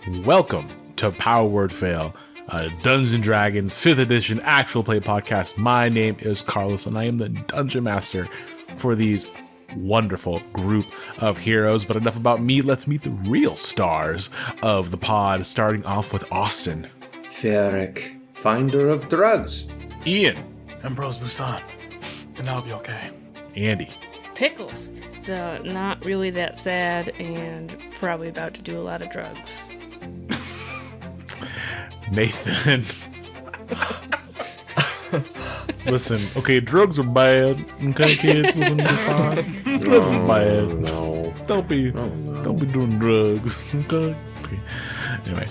Welcome to Power Word Fail, a Dungeons & Dragons 5th edition actual play podcast. My name is Carlos, and I am the Dungeon Master for these wonderful group of heroes. But enough about me, let's meet the real stars of the pod, starting off with Austin. Ferric, finder of drugs. Ian. Ambrose Busan, and that'll be okay. Andy. Pickles. Not really that sad and probably about to do a lot of drugs. Nathan. Listen, okay, drugs are bad. Okay, kids, listen to the pod. Drugs are bad. No. Don't be doing drugs. Okay. Anyway,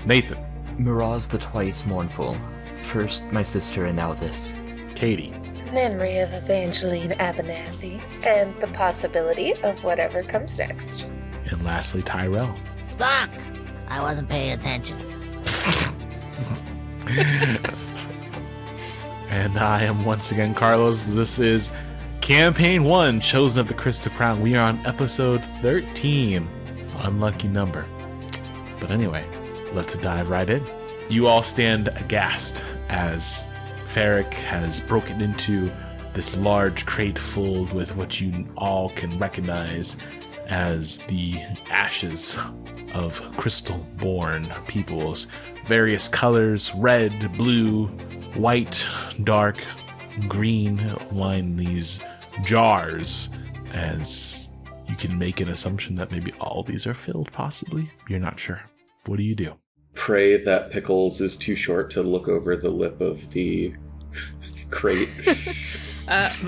Nathan. Miraz the twice mournful. First my sister and now this. Katie. Memory of Evangeline Abernathy, and the possibility of whatever comes next. And lastly, Tyrell. Fuck! I wasn't paying attention. And I am once again Carlos. This is Campaign 1, Chosen of the Crystal Crown. We are on episode 13. Unlucky number. But anyway, let's dive right in. You all stand aghast as Ferric has broken into this large crate filled with what you all can recognize as the ashes of crystal-born peoples. Various colors, red, blue, white, dark, green, line these jars, as you can make an assumption that maybe all these are filled, possibly. You're not sure. What do you do? Pray that Pickles is too short to look over the lip of the crate.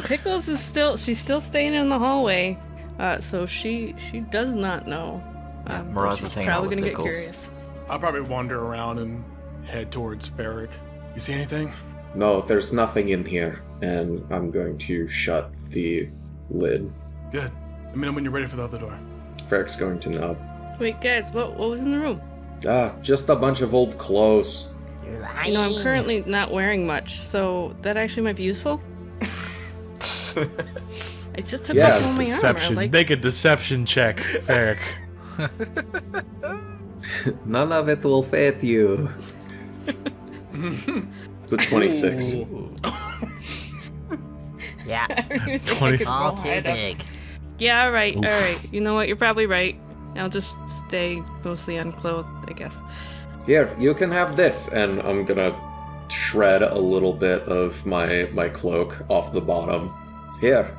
Pickles is she's still staying in the hallway, so she does not know. Miraz is hanging out probably with gonna Pickles. get curious. I'll probably wander around and head towards Ferric. You see anything? No, there's nothing in here, and I'm going to shut the lid. Good. Let me know when you're ready for the other door. Ferric's going to nod. Wait, guys, what was in the room? Just a bunch of old clothes. You're lying. You know, I'm currently not wearing much, so that actually might be useful. I just took off all my Deception. armor. Make a deception check, Ferric. None of it will fit you. It's a 26. Yeah. 20. All too big. Yeah, all right. Oof. You know what? You're probably right. I'll just stay mostly unclothed, I guess. Here, you can have this, and I'm gonna shred a little bit of my cloak off the bottom. Here,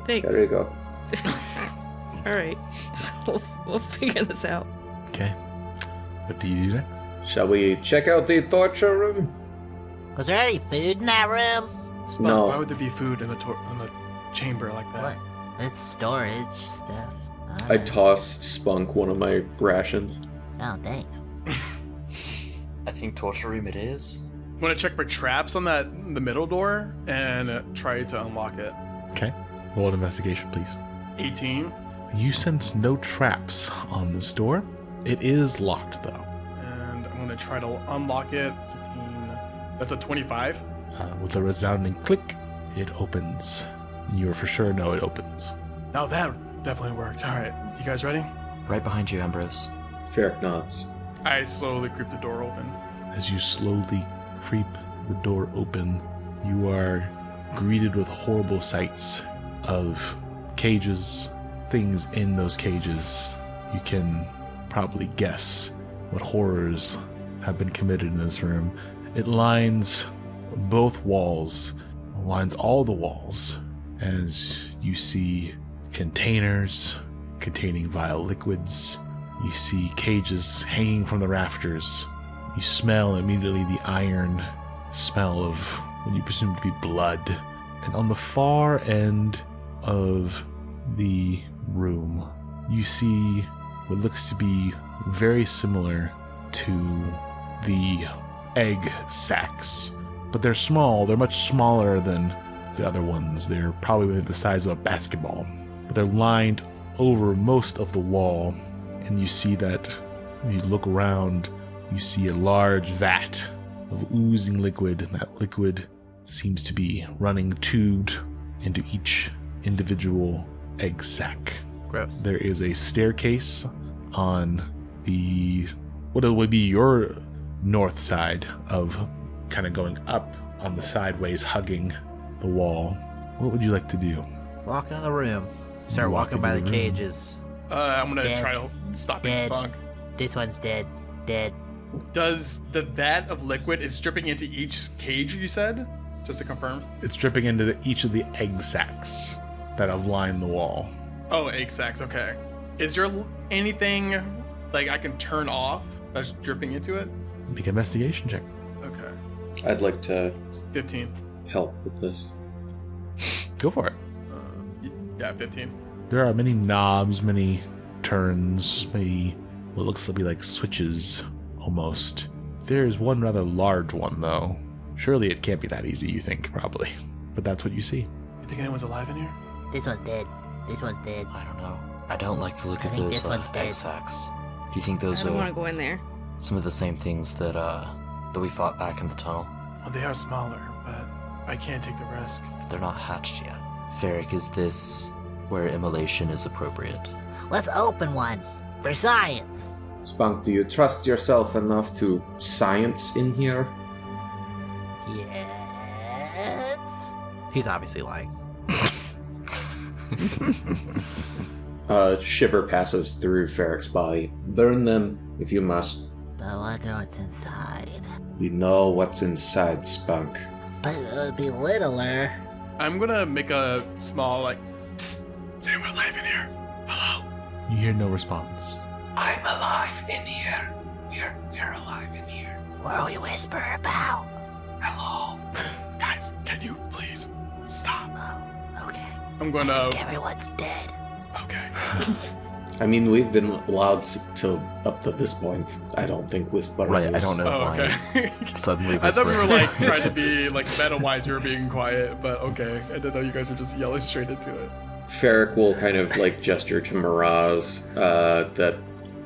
Thanks. there you go. All right. We'll figure this out. Okay. What do you do next? Shall we check out the torture room? Was there any food in that room? Spunk, No. Why would there be food in the chamber like that? What? This storage stuff. I toss Spunk one of my rations. Oh, thanks. I think torture room it is. I'm gonna check for traps on the middle door and try to unlock it. Okay. Roll an investigation, please. 18, You sense no traps on this door. It is locked, though. and I'm gonna try to unlock it. 15, that's a 25. With a resounding click, it opens. You for sure know it opens. Now that definitely worked. All right, you guys ready? Right behind you, Ambrose. Ferric nods. I slowly creep the door open. As you slowly creep the door open, you are greeted with horrible sights of cages, things in those cages. You can probably guess what horrors have been committed in this room. It lines both walls, lines all the walls, as you see containers containing vile liquids. You see cages hanging from the rafters. You smell immediately the iron smell of what you presume to be blood. And on the far end of the room, you see what looks to be very similar to the egg sacs. But they're small. They're much smaller than the other ones. They're probably the size of a basketball. But they're lined over most of the wall. And you see that when you look around, you see a large vat of oozing liquid, and that liquid seems to be running tubed into each individual egg sac. Gross. There is a staircase on what would be your north side of kind of going up on the sideways, hugging the wall. What would you like to do? Walk into the room. Start Walk walking by the into the room. cages. I'm gonna Dead. try to stop it, Dead. Spunk. This one's dead. Dead. Does the vat of liquid is dripping into each cage? You said, just to confirm. It's dripping into each of the egg sacs that have lined the wall. Oh, egg sacs. Okay. Is there anything like I can turn off that's dripping into it? Make an investigation check. Okay. I'd like to 15. help with this. Go for it. Yeah, 15. There are many knobs, many turns, many what looks to be like switches almost. There's one rather large one though. Surely it can't be that easy, you think, probably. But that's what you see. You think anyone's alive in here? This one's dead. This one's dead. I don't know. I don't like the look I of think those this one's egg dead. sacs. Do you think I those don't want to are go in there. some of the same things that we fought back in the tunnel? Well, they are smaller, but I can't take the risk. They're not hatched yet. Ferric, is this where immolation is appropriate? Let's open one. For science. Spunk, do you trust yourself enough to science in here? Yes. He's obviously lying. Shiver passes through Ferric's body. Burn them if you must. But I wonder what's inside. We know what's inside, Spunk. But it would be littler. I'm gonna make a small like, psst, is anyone alive in here? Hello? You hear no response. I'm alive in here. We're alive in here. What do we whisper about? Hello. Guys, can you please stop? Oh, okay. I'm gonna. Everyone's dead. Okay. I mean, we've been allowed to up to this point. I don't think whispering Right, I is- don't know Oh, why okay. suddenly I thought we were whispering. like trying to be like meta-wise. We were being quiet, but okay. I didn't know you guys were just yelling straight into it. Ferric will kind of like gesture to Miraz that,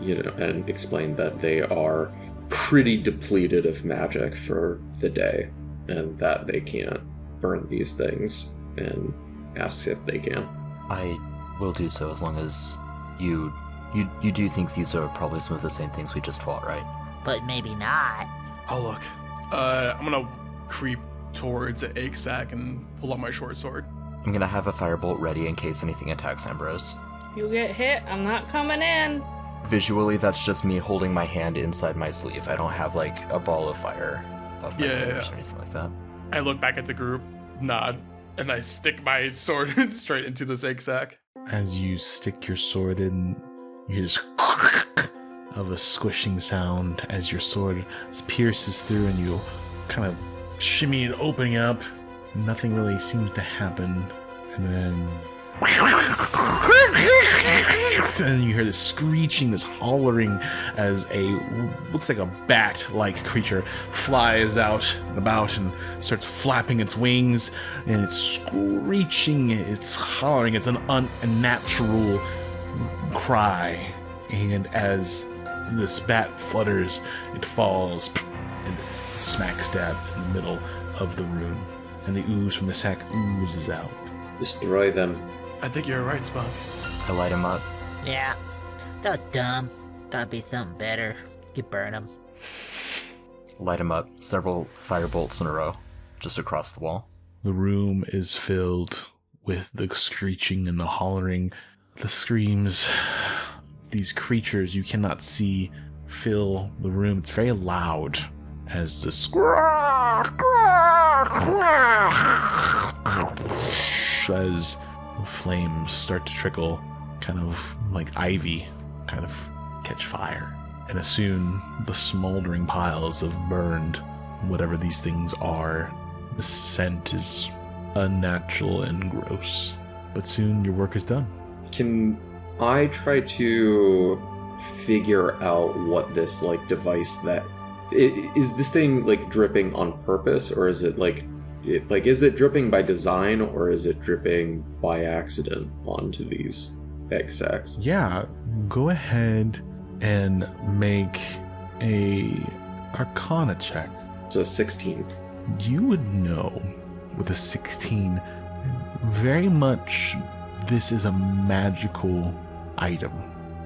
you know, and explain that they are pretty depleted of magic for the day and that they can't burn these things, and asks if they can. I will do so as long as you do think these are probably some of the same things we just fought, right? But maybe not. Oh look. I'm gonna creep towards an egg sack and pull out my short sword. I'm gonna have a firebolt ready in case anything attacks Ambrose. You get hit, I'm not coming in. Visually, that's just me holding my hand inside my sleeve. I don't have like a ball of fire above my Yeah, fingers yeah. or anything like that. I look back at the group, nod, and I stick my sword straight into this egg sack. As you stick your sword in, you hear this of a squishing sound as your sword pierces through and you kind of shimmy it opening up. Nothing really seems to happen. And then you hear this screeching, this hollering as a looks like a bat-like creature flies out and about and starts flapping its wings, and it's screeching, it's hollering, it's an unnatural cry. And as this bat flutters, it falls and smack stab in the middle of the room, and the ooze from the sack oozes out. Destroy them. I think you're right, Spunk. I light him up. Yeah. That was dumb. That'd be something better. You burn them. Light him up. Several firebolts in a row, just across the wall. The room is filled with the screeching and the hollering, the screams. These creatures you cannot see fill the room. It's very loud as the as flames start to trickle, kind of like ivy, kind of catch fire. And as soon the smoldering piles of burned whatever these things are, the scent is unnatural and gross. But soon your work is done. Can I try to figure out what this like device that is this thing like dripping on purpose, or is it like is it dripping by design, or is it dripping by accident onto these egg sacs? Yeah, go ahead and make a Arcana check. It's a 16. You would know with a 16 very much this is a magical item.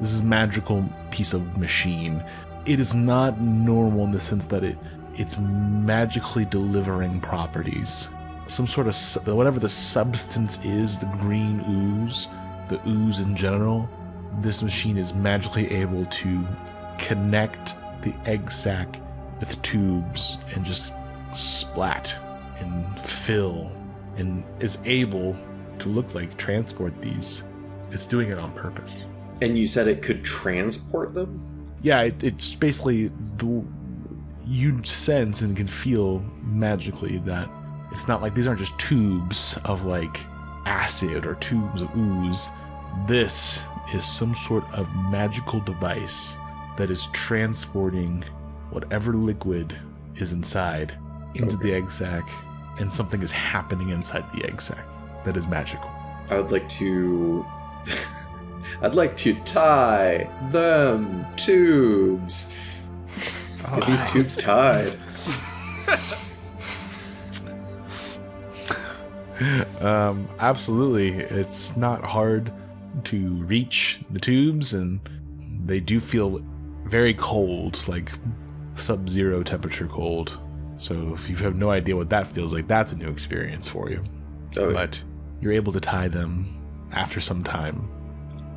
This is a magical piece of machine. It is not normal in the sense that it's magically delivering properties. Some sort of, whatever the substance is, the green ooze, the ooze in general, this machine is magically able to connect the egg sac with tubes and just splat and fill, and is able to look like transport these. It's doing it on purpose. And you said it could transport them? Yeah, it's basically you sense and can feel magically that it's not like these aren't just tubes of like acid or tubes of ooze. This is some sort of magical device that is transporting whatever liquid is inside into the egg sac, and something is happening inside the egg sac that is magical. I would like to I'd like to tie them tubes. Let's get these tubes tied. Absolutely. It's not hard to reach the tubes, and they do feel very cold, like sub-zero temperature cold. So if you have no idea what that feels like, that's a new experience for you. Oh, but you're able to tie them after some time.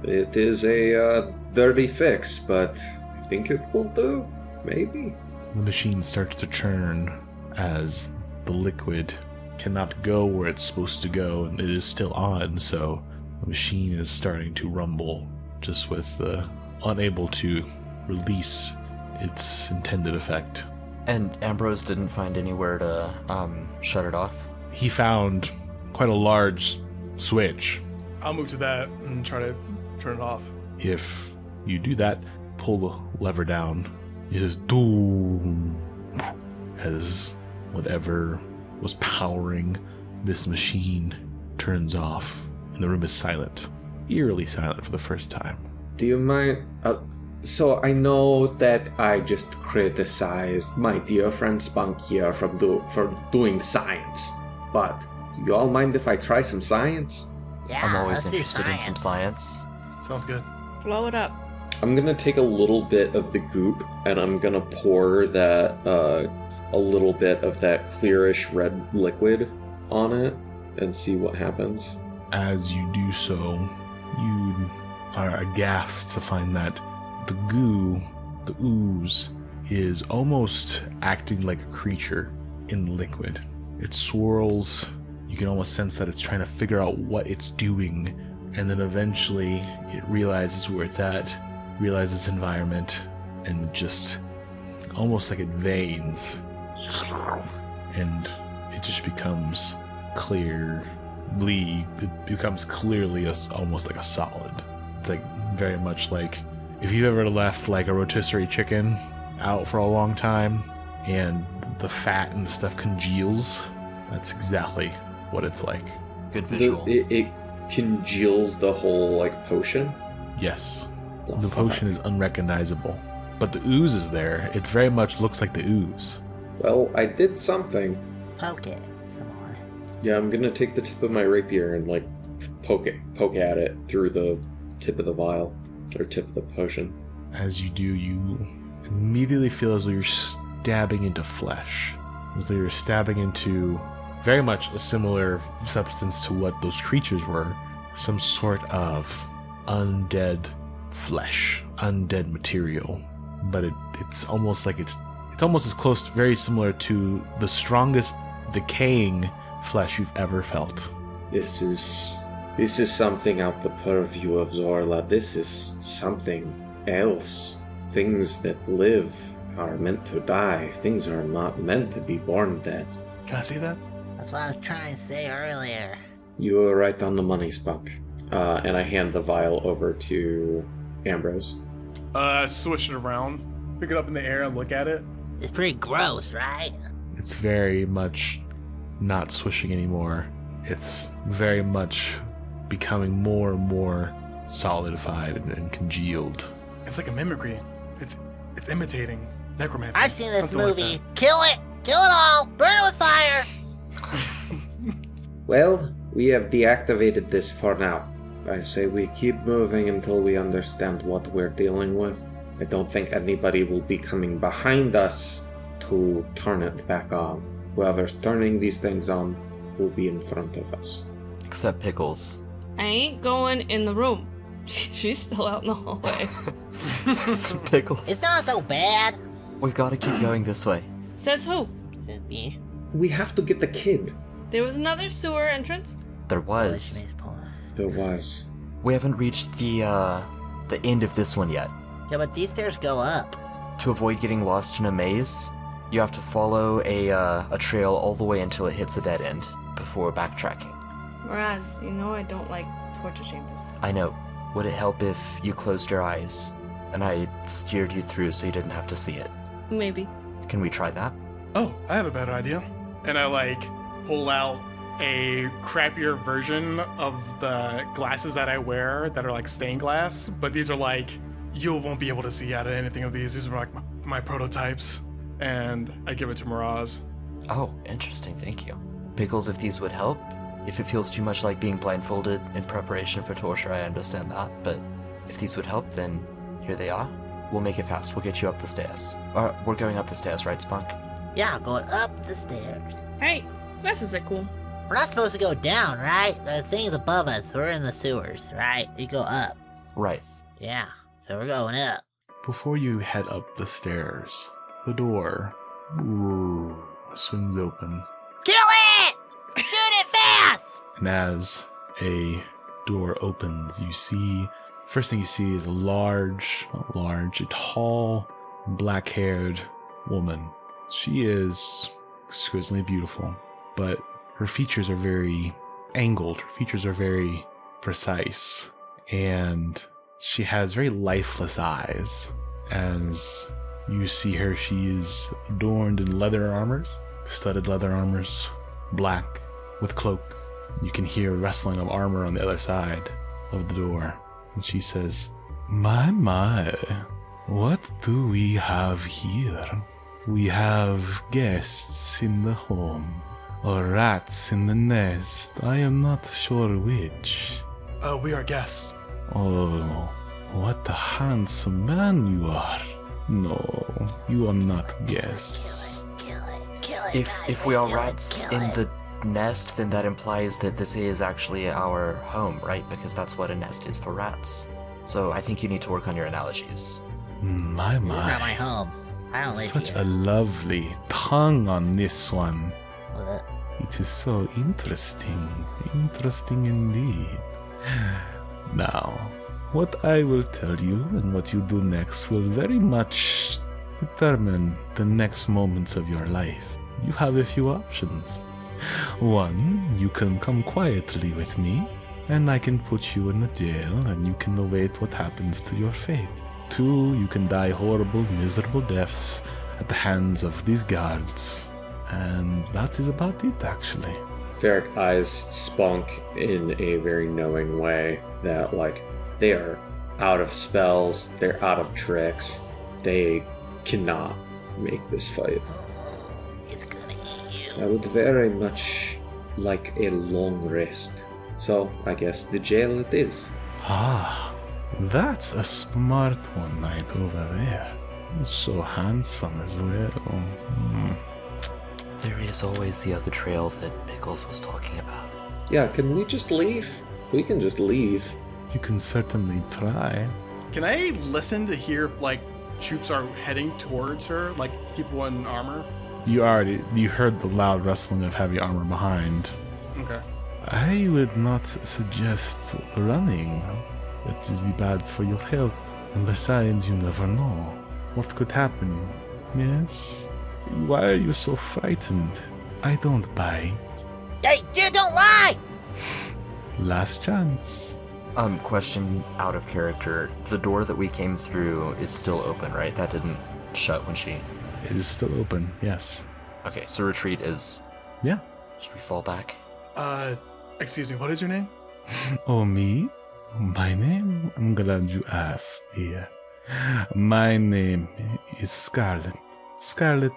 it is a dirty fix, but I think it will do. Maybe. The machine starts to churn as the liquid cannot go where it's supposed to go, and it is still on, so the machine is starting to rumble, just with unable to release its intended effect. And Ambrose didn't find anywhere to shut it off? He found quite a large switch. I'll move to that and try to turn it off. If you do that, pull the lever down. It says doom as whatever was powering this machine turns off, and the room is silent, eerily silent for the first time. Do you mind? So I know that I just criticized my dear friend Spunk here for doing science, but do you all mind if I try some science? Yeah, I'm always let's do interested in some science. Sounds good. Blow it up. I'm gonna take a little bit of the goop and I'm gonna pour that a little bit of that clearish red liquid on it and see what happens. As you do so, you are aghast to find that the goo, the ooze, is almost acting like a creature in the liquid. It swirls. You can almost sense that it's trying to figure out what it's doing, and then eventually it realizes where it's at, realizes its environment, and just almost like it veins, and it just becomes clear, it becomes clearly almost like a solid. It's like very much like if you've ever left like a rotisserie chicken out for a long time and the fat and stuff congeals, that's exactly what it's like. Good visual. It congeals the whole like potion. Yes. The potion is unrecognizable, but the ooze is there. It very much looks like the ooze. Well, I did something. Poke it some more. Yeah, I'm gonna take the tip of my rapier and like poke at it through the tip of the vial or tip of the potion. As you do, you immediately feel as though you're stabbing into flesh, as though you're stabbing into very much a similar substance to what those creatures were, some sort of undead flesh, undead material. But it's almost like it's almost as close to, very similar to the strongest decaying flesh you've ever felt. This is something out the purview of Zorla. This is something else. Things that live are meant to die. Things are not meant to be born dead. Can I see that? That's what I was trying to say earlier. You were right on the money, Spunk. And I hand the vial over to Ambrose. Swish it around, pick it up in the air and look at it. It's pretty gross, right? It's very much not swishing anymore. It's very much becoming more and more solidified and congealed. It's like a mimicry. It's imitating necromancy. I've seen this something like movie. that. Kill it! Kill it all! Burn it with fire! Well, we have deactivated this for now. I say we keep moving until we understand what we're dealing with. I don't think anybody will be coming behind us to turn it back on. Whoever's turning these things on will be in front of us. Except Pickles. I ain't going in the room. She's still out in the hallway. Pickles. It's not so bad. We've got to keep going this way. Says who? Could be. We have to get the kid. There was another sewer entrance? There was. There was. We haven't reached the end of this one yet. Yeah, but these stairs go up. To avoid getting lost in a maze, you have to follow a trail all the way until it hits a dead end before backtracking. Whereas, you know I don't like torture chambers. I know. Would it help if you closed your eyes and I steered you through so you didn't have to see it? Maybe. Can we try that? Oh, I have a better idea. And I pull out a crappier version of the glasses that I wear that are stained glass, but these are you won't be able to see out of anything of these. These are my prototypes. And I give it to Miraz. Oh, interesting, thank you. Pickles, if these would help. If it feels too much like being blindfolded in preparation for torture, I understand that, but if these would help, then here they are. We'll make it fast. We'll get you up the stairs. We're going up the stairs, right, Spunk? Yeah, going up the stairs. Hey, glasses are cool. We're not supposed to go down, right? The thing's above us. We're in the sewers, right? We go up. Right. Yeah, so we're going up. Before you head up the stairs, the door swings open. Kill it! Shoot it fast! And as a door opens, first thing you see is a tall, black-haired woman. She is exquisitely beautiful, but her features are very angled. Her features are very precise, and she has very lifeless eyes. As you see her, she is adorned in leather armors, studded leather armors, black with cloak. You can hear rustling of armor on the other side of the door. And she says, My, what do we have here? We have guests in the home, or rats in the nest. I am not sure which. We are guests. Oh, what a handsome man you are. No, you are not guests. Kill it. If we are rats in the nest, then that implies that this is actually our home, right? Because that's what a nest is for rats. So I think you need to work on your analogies. My, This is not my home. I don't live Such here. a lovely tongue on this one. What? It is so interesting. Interesting indeed. Now, what I will tell you and what you do next will very much determine the next moments of your life. You have a few options. One, you can come quietly with me, and I can put you in the jail, and you can await what happens to your fate. Two, you can die horrible, miserable deaths at the hands of these guards. And that is about it, actually. Ferric eyes Spunk in a very knowing way that, they are out of spells, they're out of tricks, they cannot make this fight. It's gonna eat you. I would very much like a long rest. So, I guess the jail it is. Ah, that's a smart one right over there. So handsome as well. There is always the other trail that Pickles was talking about. Yeah, can we just leave? We can just leave. You can certainly try. Can I listen to hear if troops are heading towards her, people in armor? You heard the loud rustling of heavy armor behind. Okay. I would not suggest running. It would be bad for your health. And besides, you never know what could happen. Yes? Why are you so frightened? I don't bite. Hey, dude, don't lie! Last chance. Question out of character. The door that we came through is still open, right? That didn't shut when she... It is still open, yes. Okay, so retreat is... Yeah. Should we fall back? Excuse me, what is your name? Oh, me? My name? I'm glad you asked, dear. My name is Scarlett. Scarlett,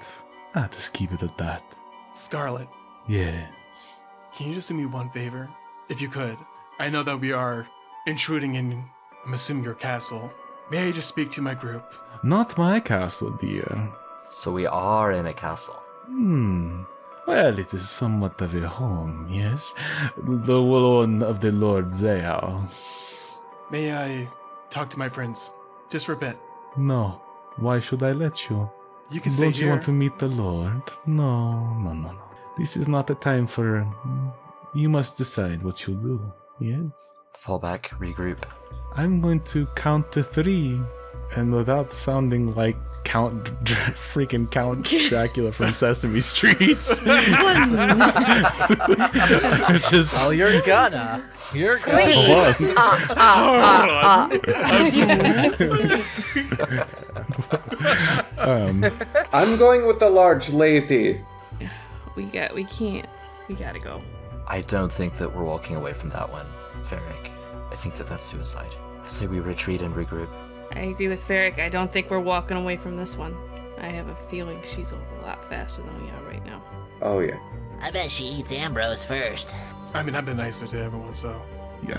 just keep it at that. Scarlett. Yes. Can you just do me one favor? If you could. I know that we are intruding in, I'm assuming, your castle. May I just speak to my group? Not my castle, dear. So we are in a castle. Well, it is somewhat of a home, yes? The one of the Lord Zeus. May I talk to my friends? Just for a bit. No. Why should I let you? You can stay Don't here. you want to meet the Lord? No. This is not the time for... You must decide what you'll do, yes? Fall back, regroup. I'm going to count to 3, and without sounding like freaking Count Dracula from Sesame Street. Just, Oh, you're gonna. You're gonna. I'm going with the large lady. We can't. We gotta go. I don't think that we're walking away from that one, Varric. I think that that's suicide. I say we retreat and regroup. I agree with Varric. I don't think we're walking away from this one. I have a feeling she's a lot faster than we are right now. Oh, yeah. I bet she eats Ambrose first. I mean, I've been nicer to everyone, so.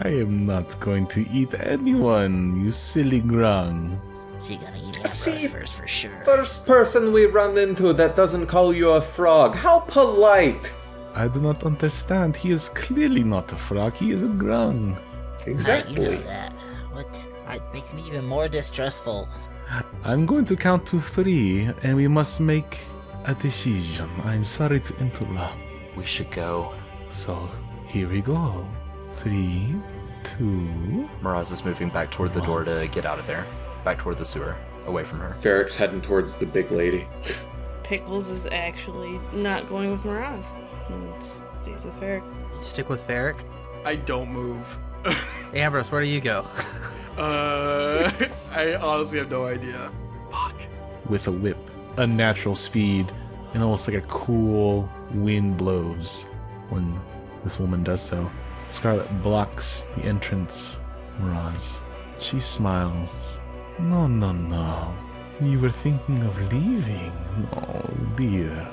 I am not going to eat anyone, you silly grung. She gonna eat Ambrose See, first for sure. First person we run into that doesn't call you a frog. How polite. I do not understand. He is clearly not a frog. He is a grung. Exactly. You know that. What? It makes me even more distrustful. I'm going to count to 3, and we must make a decision. I'm sorry to interrupt. We should go. So, here we go. 3, 2... Miraz is moving back toward the door to get out of there. Back toward the sewer. Away from her. Ferric's heading towards the big lady. Pickles is actually not going with Miraz. And stays with Varric. You stick with Varric. I don't move. Ambrose, where do you go? I honestly have no idea. Fuck. With a whip, unnatural speed, and almost like a cool wind blows when this woman does so. Scarlett blocks the entrance. Miraz. She smiles. No. You were thinking of leaving? No, dear.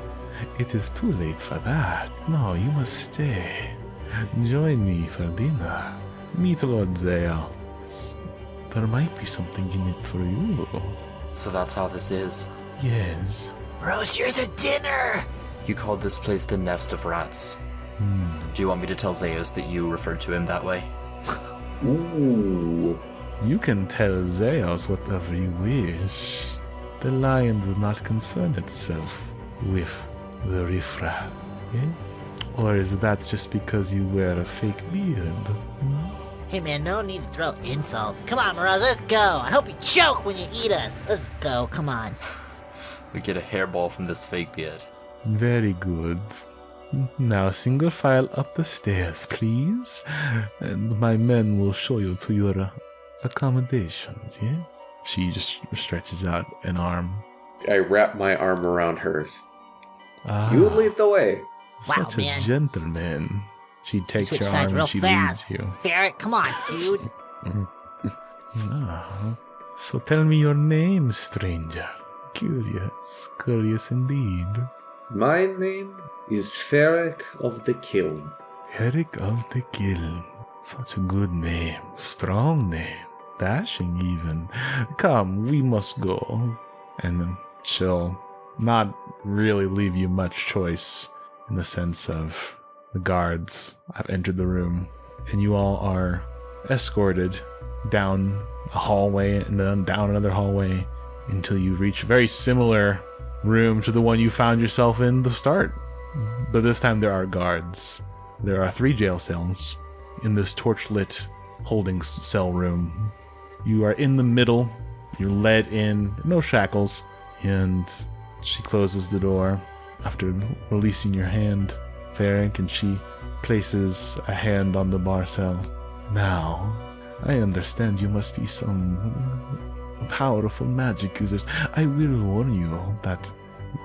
It is too late for that. No, you must stay. Join me for dinner. Meet Lord Zeus. There might be something in it for you. So that's how this is. Yes. Rose, you're the dinner! You called this place the Nest of Rats. Do you want me to tell Zeus that you referred to him that way? Ooh. You can tell Zeus whatever you wish. The lion does not concern itself with the riffraff. Eh? Or is that just because you wear a fake beard? Hey man, no need to throw insult. Come on, Miraz, let's go. I hope you choke when you eat us. Let's go, come on. We get a hairball from this fake beard. Very good. Now single file up the stairs, please. And my men will show you to your accommodations, yes? She just stretches out an arm. I wrap my arm around hers. Ah, You lead the way. Wow, such man. a gentleman. She takes Switch your sides arm real and she fast. leads you. Varric, come on, dude. Ah, so tell me your name, stranger. Curious indeed. My name is Ferric of the Kiln. Eric of the Kiln. Such a good name. Strong name. Dashing even. Come, we must go. And then she'll not really leave you much choice in the sense of the guards have entered the room and you all are escorted down a hallway and then down another hallway until you reach a very similar room to the one you found yourself in the start. But this time there are guards. There are 3 jail cells in this torch-lit holding cell room. You are in the middle. You're led in, no shackles, and she closes the door after releasing your hand, Varric, and she places a hand on the bar cell. Now, I understand you must be some powerful magic users. I will warn you that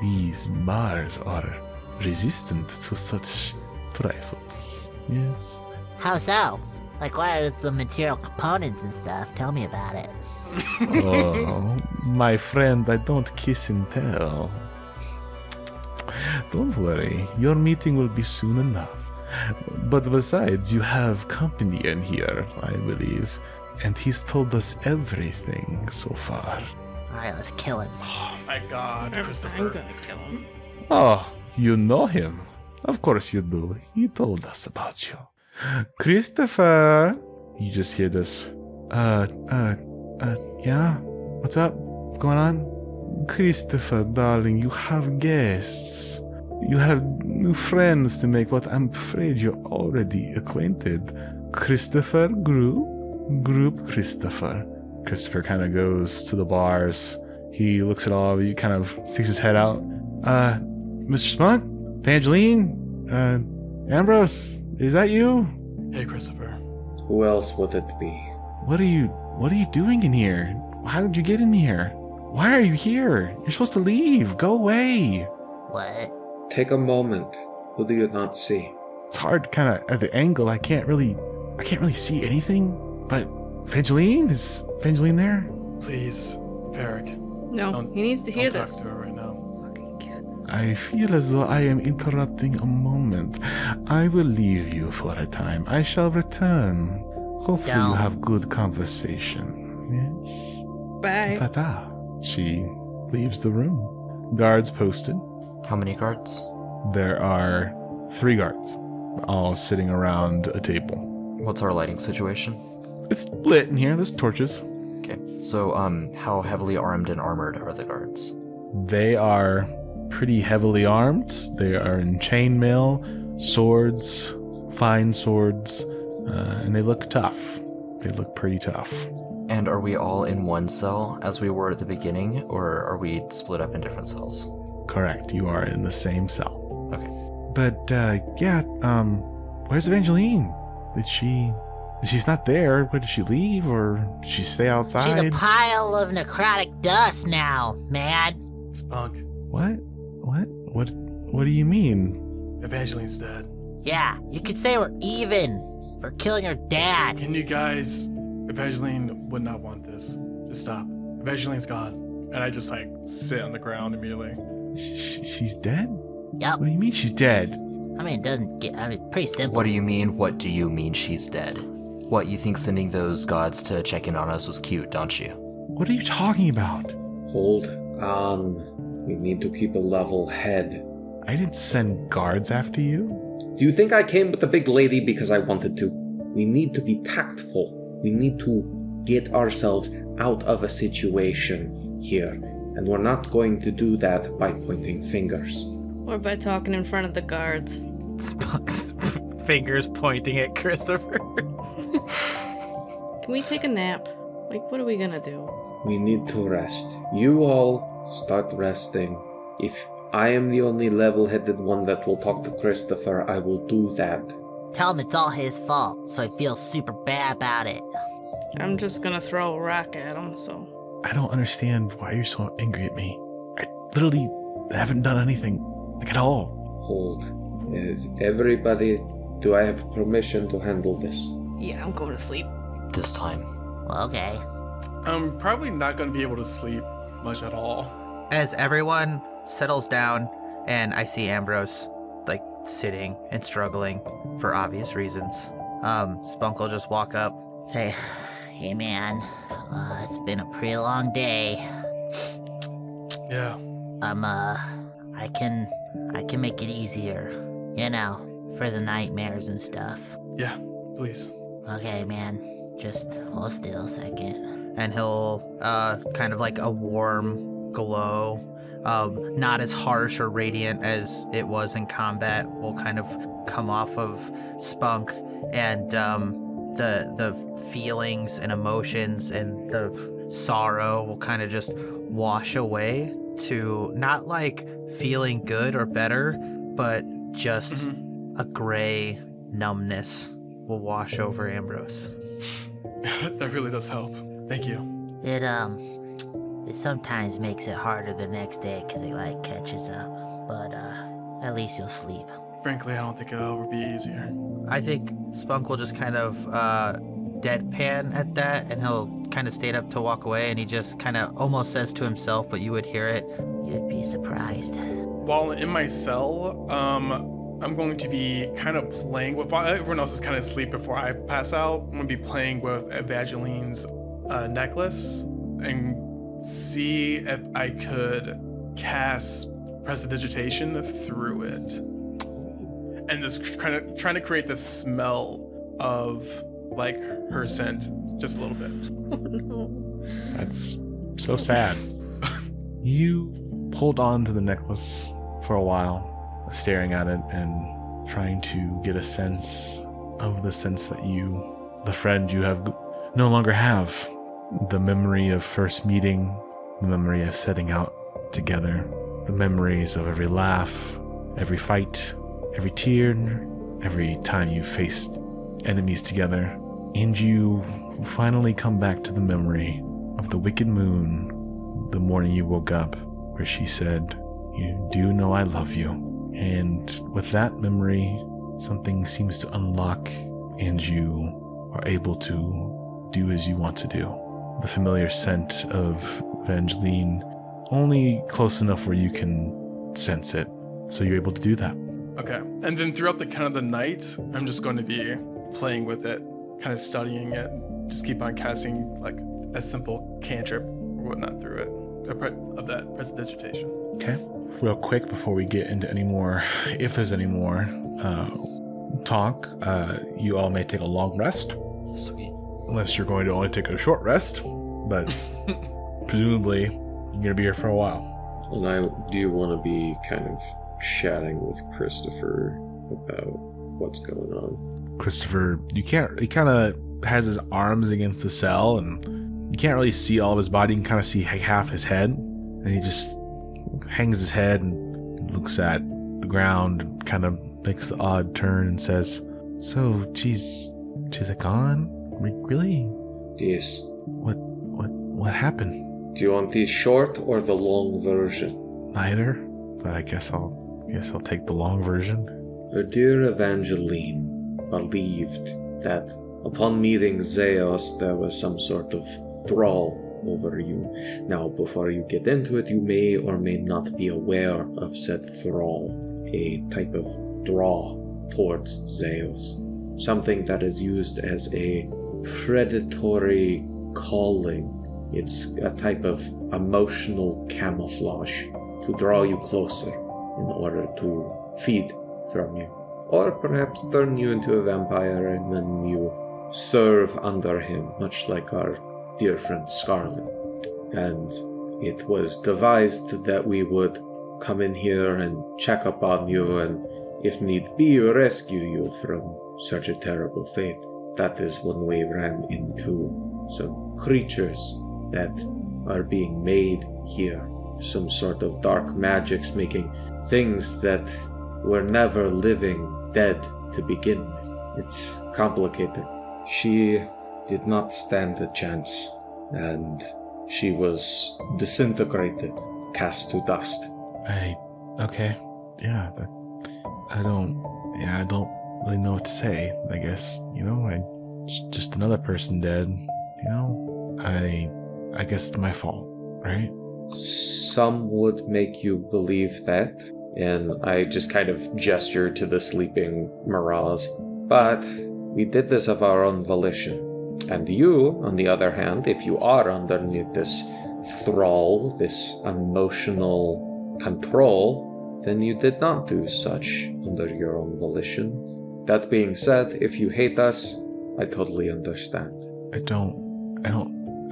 these bars are resistant to such trifles. Yes? How so? Like, what are the material components and stuff? Tell me about it. Oh, my friend, I don't kiss and tell. Don't worry, your meeting will be soon enough. But besides, you have company in here, I believe. And he's told us everything so far. Alright, let's kill him. Oh my god, I'm Christopher. gonna kill him. Oh, you know him. Of course you do. He told us about you. Christopher! You just hear this. Yeah? What's up? What's going on? Christopher, darling, you have guests. You have new friends to make, but I'm afraid you're already acquainted. Christopher Group Christopher. Christopher kind of goes to the bars. He looks at all of you, kind of sticks his head out. Mr. Spunk? Evangeline? Ambrose? Is that you? Hey, Christopher. Who else would it be? What are you doing in here? How did you get in here? Why are you here? You're supposed to leave. Go away. What? Take a moment. Who do you not see? It's hard kind of at the angle. I can't really see anything. But Evangeline? Is Evangeline there? Please, Varric. No, Don't- he needs to hear Don't this. talk to her right now. Fucking kid. I feel as though I am interrupting a moment. I will leave you for a time. I shall return. Hopefully you Don't. have good conversation. Yes. Bye. Ta-ta. She leaves the room. Guards posted. How many guards? There are 3 guards, all sitting around a table. What's our lighting situation? It's lit in here. There's torches. Okay, so how heavily armed and armored are the guards? They are pretty heavily armed. They are in chainmail, swords, fine swords, and they look tough. They look pretty tough. And are we all in one cell as we were at the beginning, or are we split up in different cells? Correct. You are in the same cell. Okay. But where's Evangeline? She's not there. Where did she leave, or did she stay outside? She's a pile of necrotic dust now, man. Spunk, What do you mean? Evangeline's dead. Yeah, you could say we're even for killing her dad. Can you guys... Evangeline would not want this. Just stop. Evangeline's gone. And I just, sit on the ground immediately. She's dead? Yup. What do you mean she's dead? I mean, it doesn't get. I mean, pretty simple. What do you mean? What do you mean she's dead? What, you think sending those gods to check in on us was cute, don't you? What are you talking about? Hold on. We need to keep a level head. I didn't send guards after you. Do you think I came with the big lady because I wanted to? We need to be tactful. We need to get ourselves out of a situation here. And we're not going to do that by pointing fingers. Or by talking in front of the guards. Spunk's fingers pointing at Christopher. Can we take a nap? What are we gonna do? We need to rest. You all start resting. If I am the only level-headed one that will talk to Christopher, I will do that. Tell him it's all his fault, so he feels super bad about it. I'm just gonna throw a rock at him, so. I don't understand why you're so angry at me. I literally haven't done anything, at all. Hold. Everybody, do I have permission to handle this? Yeah, I'm going to sleep. This time. Well, okay. I'm probably not going to be able to sleep much at all. As everyone settles down, and I see Ambrose, sitting and struggling for obvious reasons, Spunk will just walk up. Say, hey man, it's been a pretty long day. Yeah. I can make it easier, for the nightmares and stuff. Yeah, please. Okay, man, just hold still a second. And he'll, kind of like a warm glow, not as harsh or radiant as it was in combat, will kind of come off of Spunk, and the feelings and emotions and the sorrow will kind of just wash away to not feeling good or better, but just a gray numbness will wash over Ambrose. That really does help. Thank you. It sometimes makes it harder the next day because it catches up, but at least you'll sleep. Frankly, I don't think it'll ever be easier. I think Spunk will just kind of deadpan at that, and he'll kind of stand up to walk away, and he just kind of almost says to himself, but you would hear it, You'd be surprised. While in my cell, I'm going to be kind of playing with, while everyone else is kind of asleep before I pass out, I'm going to be playing with Evangeline's necklace and see if I could cast Prestidigitation through it. And just kind of trying to create the smell of like her scent just a little bit. Oh no. That's so sad. You hold on to the necklace for a while, staring at it and trying to get a sense of the sense that you, the friend you have, no longer have. The memory of first meeting, the memory of setting out together, the memories of every laugh, every fight, every tear, every time you faced enemies together. And you finally come back to the memory of the wicked moon the morning you woke up, where she said, "You do know I love you." And with that memory, something seems to unlock and you are able to do as you want to do. The familiar scent of Evangeline, only close enough where you can sense it. So you're able to do that. Okay. And then throughout the night, I'm just going to be playing with it, kind of studying it, just keep on casting like a simple cantrip or whatnot through it of that Prestidigitation. Okay. Real quick before we get into any more, if there's any more talk, you all may take a long rest. Sweet. Unless you're going to only take a short rest, but presumably you're going to be here for a while. And I do want to be kind of chatting with Christopher about what's going on. Christopher, he kind of has his arms against the cell, and you can't really see all of his body. You can kind of see half his head, and he just hangs his head and looks at the ground and kind of makes the odd turn and says, "So, she's gone? Really? Yes. What happened?" Do you want the short or the long version? Neither, but I guess I'll take the long version. Our dear Evangeline believed that upon meeting Zeus, there was some sort of thrall over you. Now, before you get into it, you may or may not be aware of said thrall, a type of draw towards Zeus, something that is used as a predatory calling. It's a type of emotional camouflage to draw you closer in order to feed from you, or perhaps turn you into a vampire and then you serve under him, much like our dear friend Scarlett. And it was devised that we would come in here and check up on you and, if need be, rescue you from such a terrible fate. That is when we ran into some creatures that are being made here. Some sort of dark magics making things that were never living dead to begin with. It's complicated. She did not stand a chance, and she was disintegrated, cast to dust. Okay. Yeah, I don't really know what to say, I guess. Just another person dead. I guess it's my fault, right? Some would make you believe that, and I just kind of gesture to the sleeping Miraz. But we did this of our own volition. And you, on the other hand, if you are underneath this thrall, this emotional control, then you did not do such under your own volition. That being said, if you hate us, I totally understand. I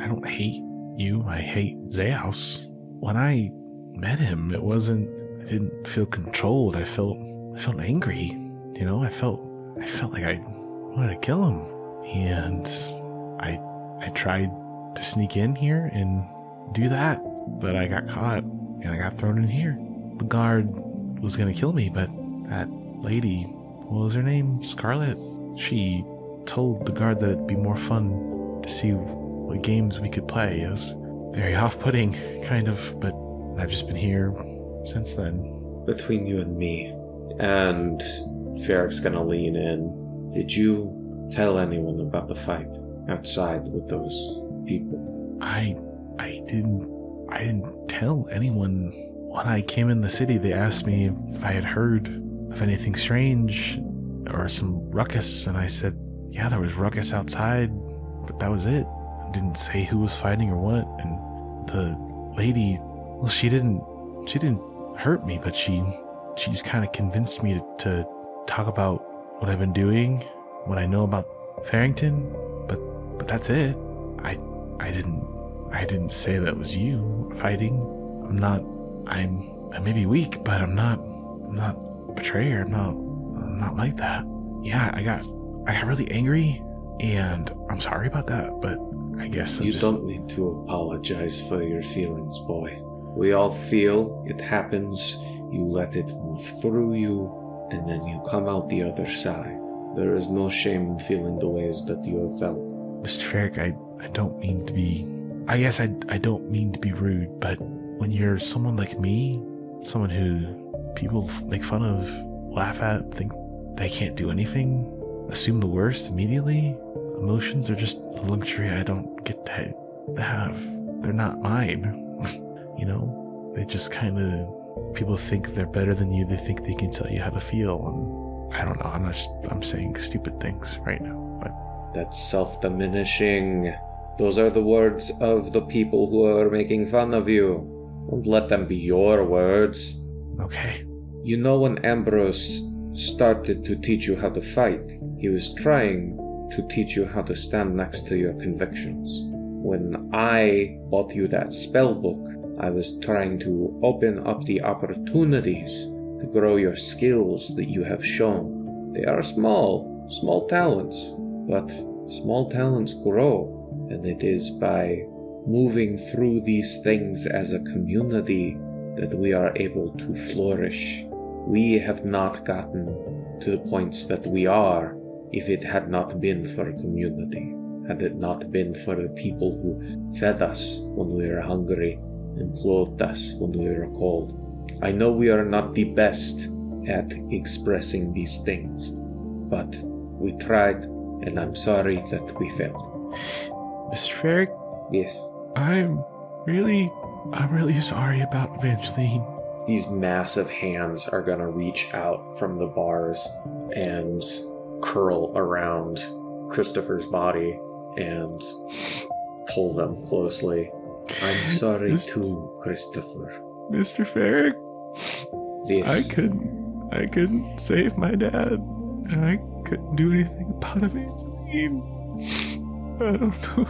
don't hate you. I hate Zeus. When I met him, I didn't feel controlled. I felt angry. I felt like I wanted to kill him. And I tried to sneak in here and do that, but I got caught and I got thrown in here. The guard was gonna kill me, but that lady, what was her name? Scarlett? She told the guard that it'd be more fun to see what games we could play. It was very off-putting, kind of, but I've just been here since then. Between you and me, and Ferrick's gonna lean in, did you tell anyone about the fight outside with those people? I didn't tell anyone. When I came in the city, they asked me if I had heard if anything strange or some ruckus. And I said, yeah, there was ruckus outside, but that was it. I didn't say who was fighting or what. And the lady, well, she didn't hurt me, but she just kind of convinced me to talk about what I've been doing, what I know about Farrington, but that's it. I didn't say that was you fighting. I may be weak, but I'm not a betrayer. I'm not like that. Yeah, I got really angry, and I'm sorry about that, but I guess you don't need to apologize for your feelings, boy. We all feel, it happens, you let it move through you, and then you come out the other side. There is no shame in feeling the ways that you have felt. Mr. Ferrick, I don't mean to be... I guess I don't mean to be rude, but when you're someone like me, someone who people make fun of, laugh at, think they can't do anything, assume the worst immediately, emotions are just a luxury I don't get to have. They're not mine. You know? They just kind of... People think they're better than you. They think they can tell you how to feel, and I don't know. I'm saying stupid things right now, but... That's self-diminishing. Those are the words of the people who are making fun of you. Don't let them be your words. Okay. You know, when Ambrose started to teach you how to fight, he was trying to teach you how to stand next to your convictions. When I bought you that spell book, I was trying to open up the opportunities to grow your skills that you have shown. They are small talents, but small talents grow, and it is by moving through these things as a community that we are able to flourish. We have not gotten to the points that we are if it had not been for a community, had it not been for the people who fed us when we were hungry and clothed us when we were cold. I know we are not the best at expressing these things, but we tried, and I'm sorry that we failed. Mr. Ferrick? Yes? I'm really sorry about Evangeline. These massive hands are gonna reach out from the bars and curl around Christopher's body and pull them closely. I'm sorry too, Christopher. Mr. Ferrick? Yes. I couldn't save my dad, and I couldn't do anything about Evangeline. I don't know.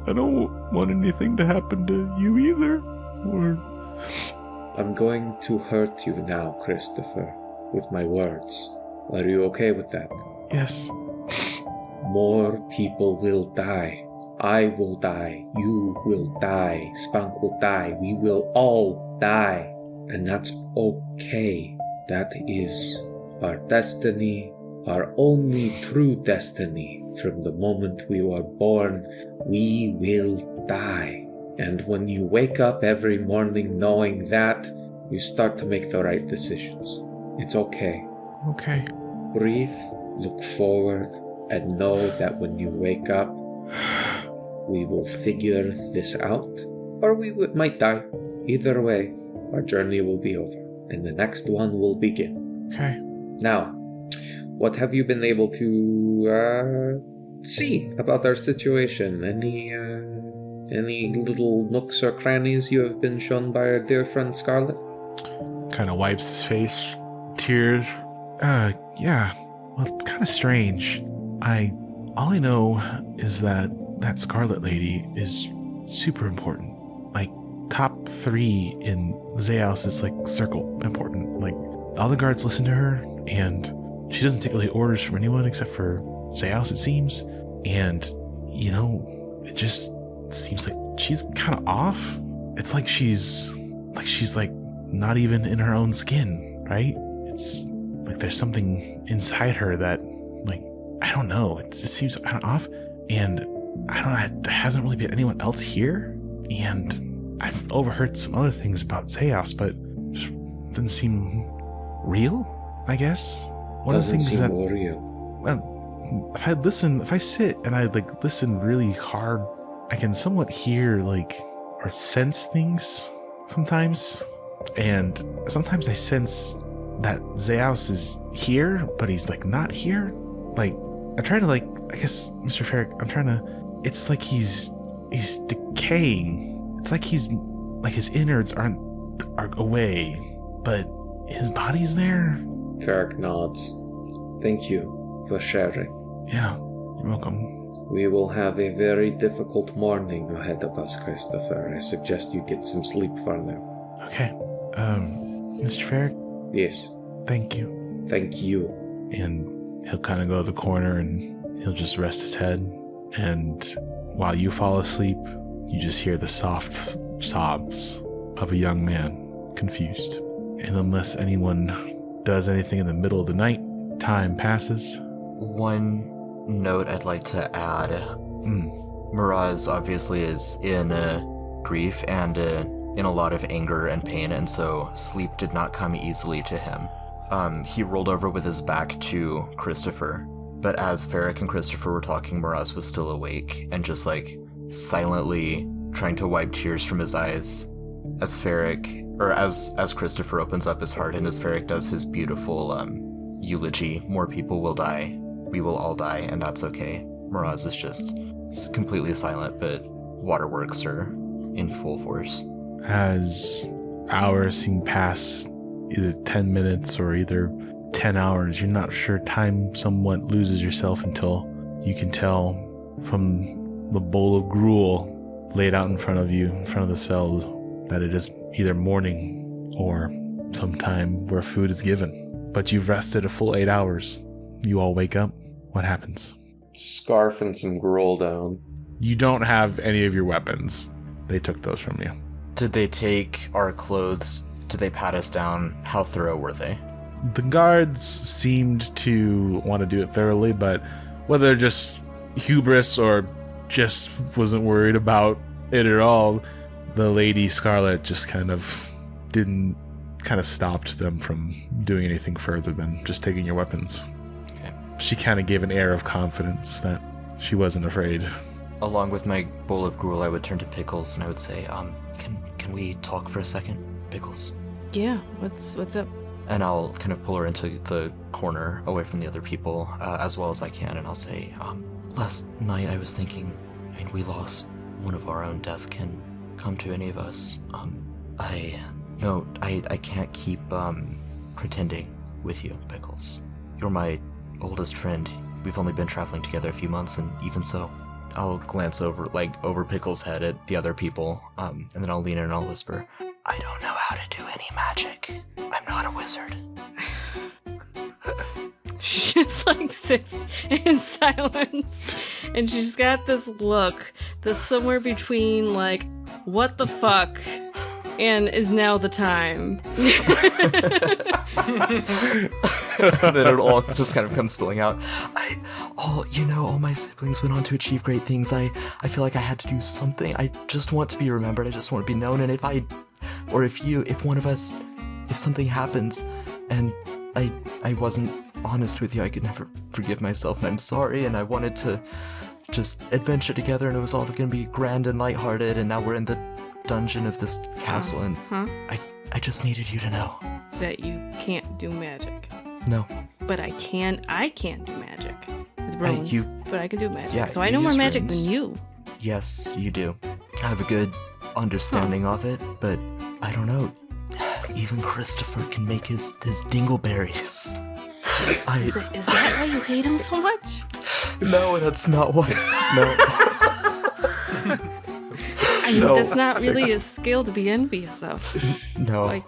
I don't want anything to happen to you either, or... I'm going to hurt you now, Christopher, with my words. Are you okay with that? Yes. More people will die. I will die. You will die. Spunk will die. We will all die. And that's okay. That is our destiny, our only true destiny. From the moment we were born, we will die. And when you wake up every morning knowing that, you start to make the right decisions. It's okay. Okay. Breathe, look forward, and know that when you wake up, we will figure this out, or we might die. Either way, our journey will be over, and the next one will begin. Okay. Now, what have you been able to see about our situation? Any little nooks or crannies you have been shown by our dear friend Scarlett? Kind of wipes his face. Tears. Yeah. Well, it's kind of strange. All I know is that Scarlet lady is super important. Like, top 3 in Zaos is, like, circle important. Like, all the guards listen to her, and she doesn't take really orders from anyone except for Zaos, it seems. And, you know, it just seems like she's kind of off. It's like she's not even in her own skin, right? It's like there's something inside her that, like, I don't know. It seems kind of off, and I don't know. There hasn't really been anyone else here, and I've overheard some other things about Zaos, but it just doesn't seem real. I guess one of the things that real. Well, if I sit and I like listen really hard, I can somewhat hear like or sense things sometimes, and sometimes I sense that Zeus is here, but he's like not here. Like, I'm trying to I guess, Mr. Ferrick, it's like he's decaying. It's like he's, like his innards are away, but his body's there. Ferrick nods. Thank you for sharing. Yeah, you're welcome. We will have a very difficult morning ahead of us, Christopher. I suggest you get some sleep for now. Okay. Mr. Ferrick? Yes. Thank you. Thank you. And he'll kind of go to the corner and he'll just rest his head. And while you fall asleep, you just hear the soft sobs of a young man, confused. And unless anyone does anything in the middle of the night, time passes. One note I'd like to add. Miraz obviously is in grief and in a lot of anger and pain, and so sleep did not come easily to him. He rolled over with his back to Christopher, but as Ferrick and Christopher were talking, Miraz was still awake and just like silently trying to wipe tears from his eyes as Christopher opens up his heart and as Ferrick does his beautiful eulogy. More people will die. We will all die, and that's okay. Miraz is just completely silent, but waterworks are in full force. As hours seem past, either 10 minutes or either 10 hours, you're not sure. Time somewhat loses yourself until you can tell from the bowl of gruel laid out in front of you, in front of the cell, that it is either morning or some time where food is given. But you've rested a full 8 hours. You all wake up. What happens? Scarf and some gruel down. You don't have any of your weapons. They took those from you. Did they take our clothes? Did they pat us down? How thorough were they? The guards seemed to want to do it thoroughly, but whether just hubris or just wasn't worried about it at all, the lady Scarlett just kind of stopped them from doing anything further than just taking your weapons. Okay. She kind of gave an air of confidence that she wasn't afraid. Along with my bowl of gruel, I would turn to Pickles and I would say, can we talk for a second, Pickles? Yeah, what's up? And I'll kind of pull her into the corner away from the other people as well as I can, and I'll say, last night I was thinking, we lost one of our own. Death can come to any of us. I can't keep pretending with you, Pickles. You're my oldest friend. We've only been traveling together a few months, and even so, I'll glance over Pickles' head at the other people, and then I'll lean in and I'll whisper, I don't know how to do any magic. I'm not a wizard. She just sits in silence, and she's got this look that's somewhere between what the fuck and is now the time. Then it all just kind of comes spilling out. All my siblings went on to achieve great things. I feel like I had to do something. I just want to be remembered. I just want to be known. And if one of us, if something happens and I wasn't honest with you, I could never forgive myself, and I'm sorry, and I wanted to just adventure together, and it was all going to be grand and lighthearted, and now we're in the dungeon of this castle, and I just needed you to know. That you can't do magic. No. But I can't do magic. With runes, but I can do magic. Yeah, so I know more magic runes. than you. Yes, you do. I have a good understanding of it, but I don't know. Even Christopher can make his dingleberries. Is that why you hate him so much? No, that's not why. No. I mean, that's not really a skill to be envious of. No.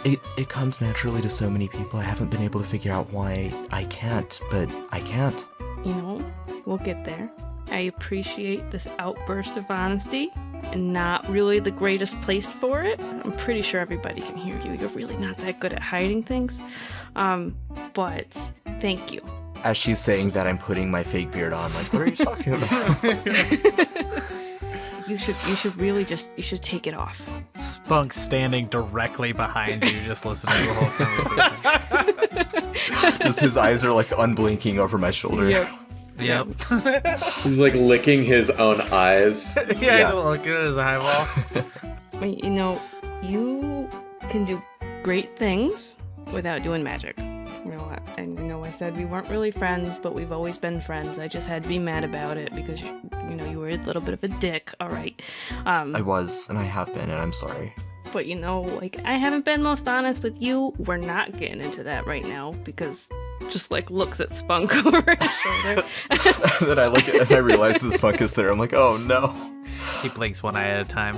It comes naturally to so many people. I haven't been able to figure out why I can't, but I can't. We'll get there. I appreciate this outburst of honesty, and not really the greatest place for it. I'm pretty sure everybody can hear you. You're really not that good at hiding things. But thank you. As she's saying that, I'm putting my fake beard on. What are you talking about? You should really you should take it off. Spunk's standing directly behind you, just listening to the whole conversation. Just his eyes are unblinking over my shoulder. Yep. He's licking his own eyes. Yeah, he's looking at his eyeball. You can do great things, without doing magic. You know what? And I said we weren't really friends, but we've always been friends. I just had to be mad about it because you were a little bit of a dick. All right. I was, and I have been, and I'm sorry. But I haven't been most honest with you. We're not getting into that right now because just looks at Spunk over his shoulder. Then I look and I realize the Spunk is there. I'm like, oh no. He blinks one eye at a time.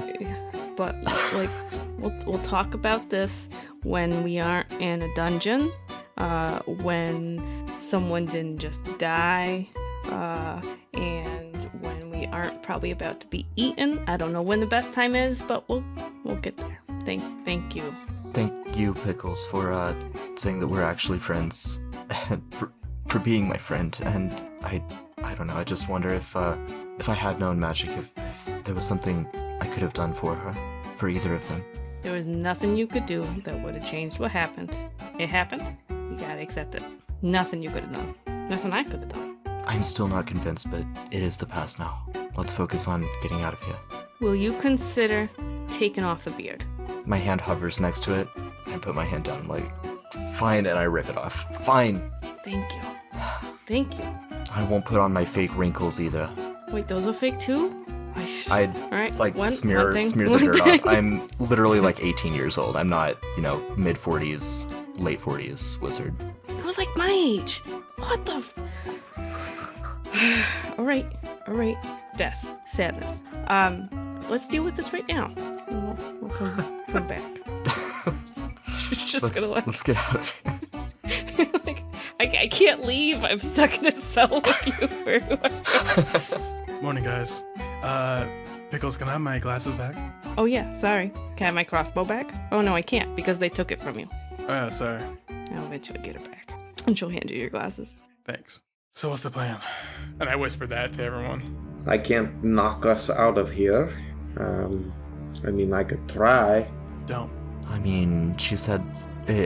But we'll talk about this when we aren't in a dungeon, when someone didn't just die, and when we aren't probably about to be eaten. I don't know when the best time is, but we'll get there. Thank you. Thank you, Pickles, for saying that we're actually friends, and for being my friend. And I don't know. I just wonder if I had known magic, if there was something I could have done for her, for either of them. There was nothing you could do that would have changed what happened. It happened. You gotta accept it. Nothing you could have done. Nothing I could have done. I'm still not convinced, but it is the past now. Let's focus on getting out of here. Will you consider taking off the beard? My hand hovers next to it. I put my hand down. I'm like, fine, and I rip it off. Fine. Thank you. Thank you. I won't put on my fake wrinkles either. Wait, those are fake too? I'd smear the dirt off. I'm literally 18 years old. I'm not, mid 40s, late 40s wizard. You're like my age. What the All right. Death. Sadness. Let's deal with this right now. We'll come back. Let's get out of here. I can't leave. I'm stuck in a cell with you. Where do I go? Morning, guys. Pickles, can I have my glasses back? Oh yeah, sorry. Can I have my crossbow back? Oh no, I can't because they took it from you. Oh yeah, sorry. I'll eventually get it back. And she'll hand you your glasses. Thanks. So what's the plan? And I whispered that to everyone. I can't knock us out of here. I could try. Don't. She said,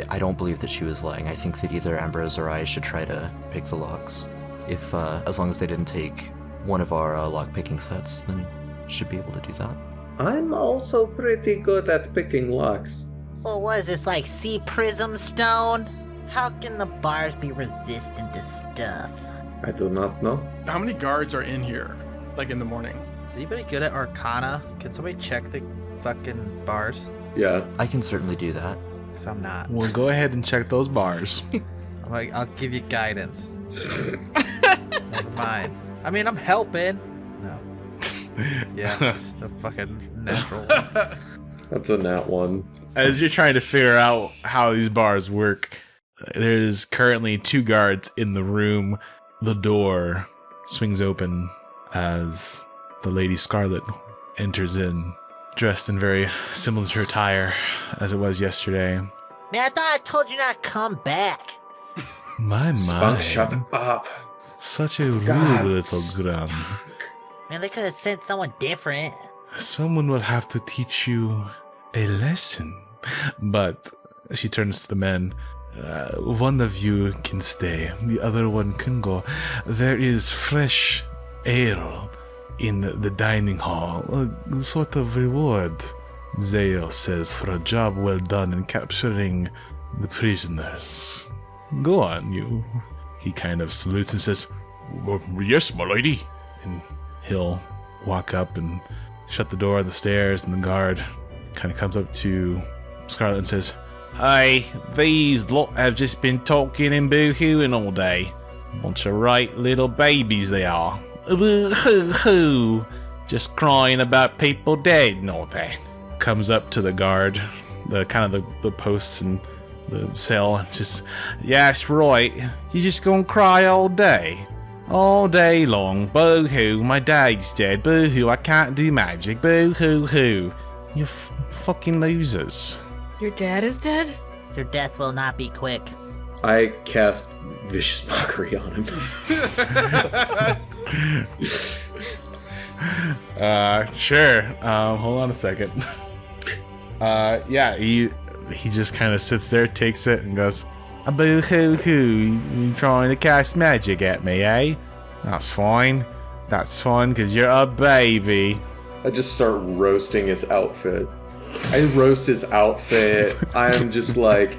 I don't believe that she was lying. I think that either Ambrose or I should try to pick the locks. If, as long as they didn't take one of our lock-picking sets, then should be able to do that. I'm also pretty good at picking locks. Well, what is this, sea prism stone? How can the bars be resistant to stuff? I do not know. How many guards are in here, in the morning? Is anybody good at Arcana? Can somebody check the fucking bars? Yeah. I can certainly do that. Because I'm not. Well, go ahead and check those bars. I'll give you guidance. Never mind. I'm helping. No. Yeah, it's a fucking natural one. That's a nat one. As you're trying to figure out how these bars work, there's currently 2 guards in the room. The door swings open as the Lady Scarlett enters in, dressed in very similar to her attire as it was yesterday. Man, I thought I told you not to come back. My. Spunk, shut up. Such a rude little Grump. Man, they could have sent someone different. Someone will have to teach you a lesson. But she turns to the men. One of you can stay. The other one can go. There is fresh ale in the dining hall. A sort of reward, Zeo says, for a job well done in capturing the prisoners. Go on, you. He kind of salutes and says, yes, my lady. And he'll walk up and shut the door of the stairs, and the guard kind of comes up to Scarlett and says, "Hey, these lot have just been talking and boo-hooing all day. Bunch of right little babies they are. Boo-hoo-hoo. Just crying about people dead and all that." Comes up to the guard, the posts and the cell, and just, "Yes, right. You just gonna cry all day? All day long. Boo-hoo, my dad's dead. Boo-hoo, I can't do magic. Boo-hoo-hoo. You fucking losers." Your dad is dead? Your death will not be quick. I cast Vicious Mockery on him. Sure. Hold on a second. Yeah, he just kind of sits there, takes it, and goes, "Boo-hoo-hoo, you trying to cast magic at me, eh? That's fine. That's fun, because you're a baby." I just start roasting his outfit. I roast his outfit. I'm just like,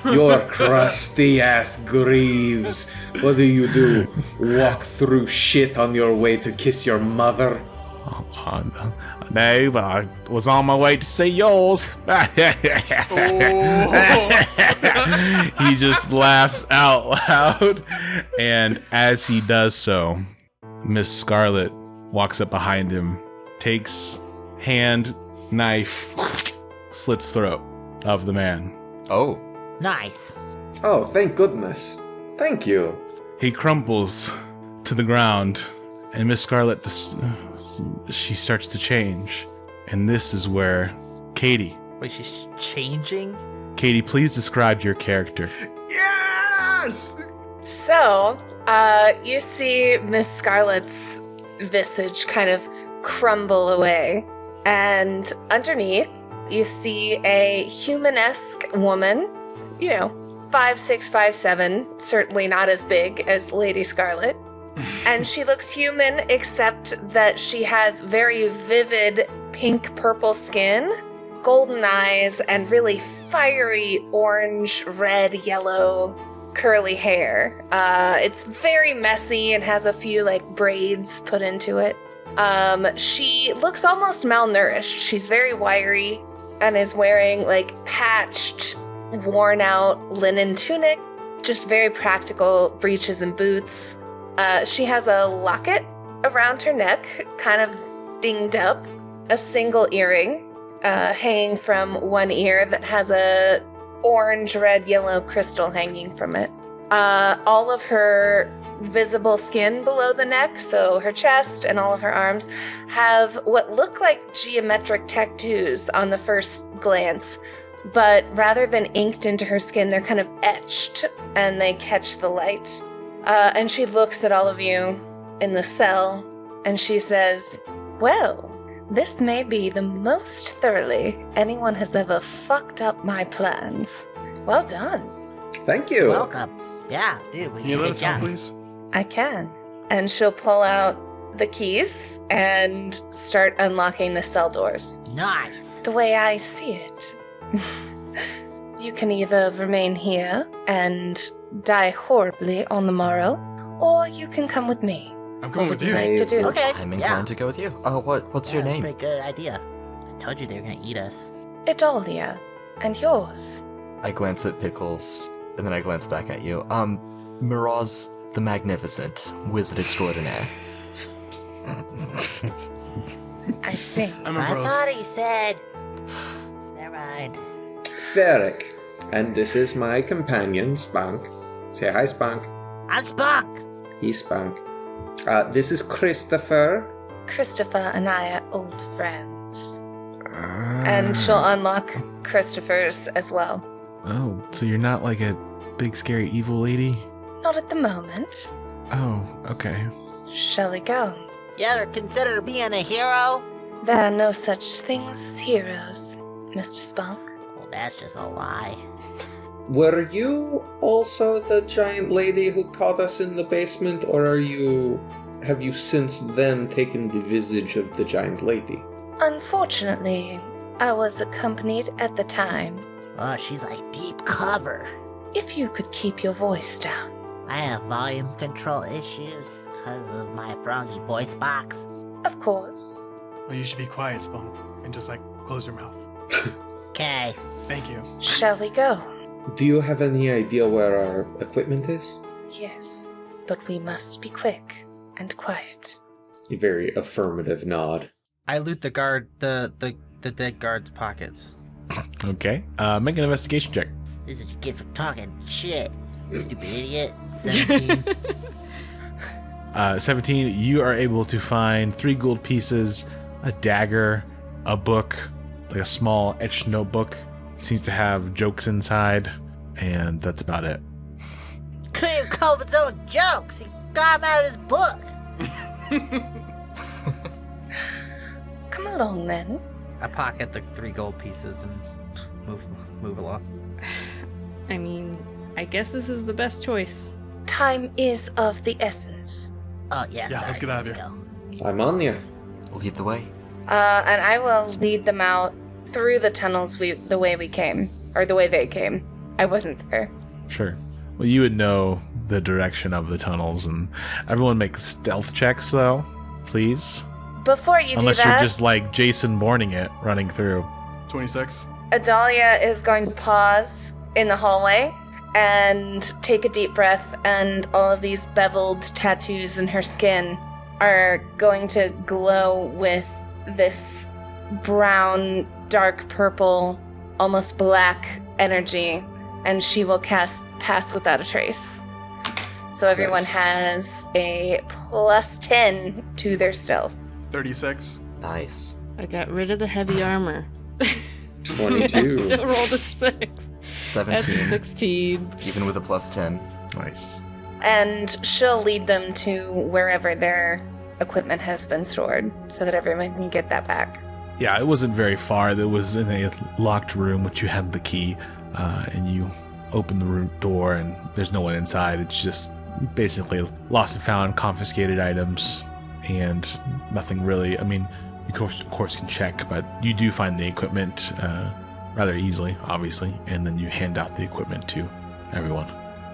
Your crusty ass grieves. What do? Walk through shit on your way to kiss your mother? No, but I was on my way to see yours. He just laughs out loud. And as he does so, Miss Scarlett walks up behind him, takes hand, knife, slits throat of the man. Oh. Nice. Oh, thank goodness. Thank you. He crumples to the ground, and Miss Scarlett, she starts to change. And this is where Katie. Wait, she's changing? Katie, please describe your character. Yes! So, you see Miss Scarlett's visage kind of crumble away, and underneath, you see a human-esque woman, 5'6", 5'7", certainly not as big as Lady Scarlett. And she looks human, except that she has very vivid pink-purple skin, golden eyes, and really fiery orange, red, yellow, curly hair. It's very messy and has a few, braids put into it. She looks almost malnourished. She's very wiry and is wearing, patched, worn-out linen tunic, just very practical breeches and boots. She has a locket around her neck, kind of dinged up, a single earring hanging from one ear that has a orange, red, yellow crystal hanging from it. All of her visible skin below the neck, so her chest and all of her arms, have what look like geometric tattoos on the first glance, but rather than inked into her skin, they're kind of etched and they catch the light. And she looks at all of you in the cell, and she says, "Well, this may be the most thoroughly anyone has ever fucked up my plans. Well done." Thank you. Welcome. Yeah, dude, we Can you did let a us good out, job. please? I can. And she'll pull out the keys and start unlocking the cell doors. Nice. The way I see it, you can either remain here and die horribly on the morrow, or you can come with me. I'm going with What would you. like to do? Okay. I'm inclined yeah. to go with you. Oh, what's your Yeah, that's a name? pretty good idea. I told you they were gonna eat us. Idalia. And yours? I glance at Pickles, and then I glance back at you. Miraz the Magnificent, Wizard Extraordinaire. I see. I'm I Ambrose. thought he said. Never mind. Ferric. And this is my companion, Spunk. Say hi, Spunk. I'm Spunk. He's Spunk. This is Christopher. Christopher and I are old friends. And she'll unlock Christopher's as well. Oh, so you're not like a big scary evil lady? Not at the moment. Oh, okay. Shall we go? You ever consider being a hero? There are no such things as heroes, Mr. Spunk. Well, that's just a lie. Were you also the giant lady who caught us in the basement, or have you since then taken the visage of the giant lady? Unfortunately, I was accompanied at the time. Oh, she's like deep cover. If you could keep your voice down. I have volume control issues because of my froggy voice box. Of course. Well, you should be quiet, Spunk, and just close your mouth. Okay. Thank you. Shall we go? Do you have any idea where our equipment is? Yes, but we must be quick and quiet. A very affirmative nod. I loot the guard, the dead guard's pockets. Okay. Make an investigation check. This is what you get for talking shit. Stupid idiot. 17. 17, you are able to find 3 gold pieces, a dagger, a book, like a small etched notebook. Seems to have jokes inside, and that's about it. Couldn't even come up with his own jokes. He got him out of his book. Come along then. I pocket the 3 gold pieces and move along. I mean, I guess this is the best choice. Time is of the essence. Oh, yeah. Yeah, let's sorry, get out of let's here. go. I'm on you. Lead the way. And I will lead them out through the tunnels the way we came, or the way they came. I wasn't there. Sure. Well, you would know the direction of the tunnels, and everyone make stealth checks, though, please. Before you Unless do that, you're just like Jason Bourning it, running through. 26. Adalia is going to pause in the hallway and take a deep breath, and all of these beveled tattoos in her skin are going to glow with this brown, dark purple, almost black energy, and she will cast Pass Without a Trace. So everyone Nice. has a plus 10 to their stealth. 36. Nice. I got rid of the heavy armor. 22. Still rolled a 6. That's 17. a 16. Even with a plus 10. Nice. And she'll lead them to wherever their equipment has been stored so that everyone can get that back. Yeah, it wasn't very far. It was in a locked room, which you had the key, and you open the room door, and there's no one inside. It's just basically lost and found, confiscated items, and nothing really. I mean, you of course can check, but you do find the equipment rather easily, obviously, and then you hand out the equipment to everyone.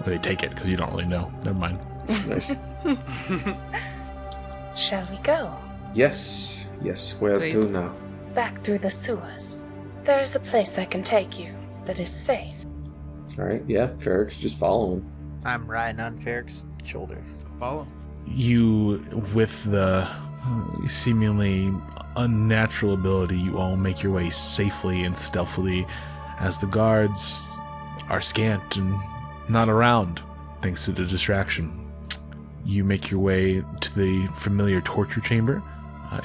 Or they take it, because you don't really know. Never mind. Nice. Shall we go? Yes. Yes, where Please. to now? Back through the sewers. There is a place I can take you that is safe. Alright, yeah, Ferrix just following. I'm riding on Ferric's shoulder. Follow. You, with the seemingly unnatural ability, you all make your way safely and stealthily as the guards are scant and not around, thanks to the distraction. You make your way to the familiar torture chamber.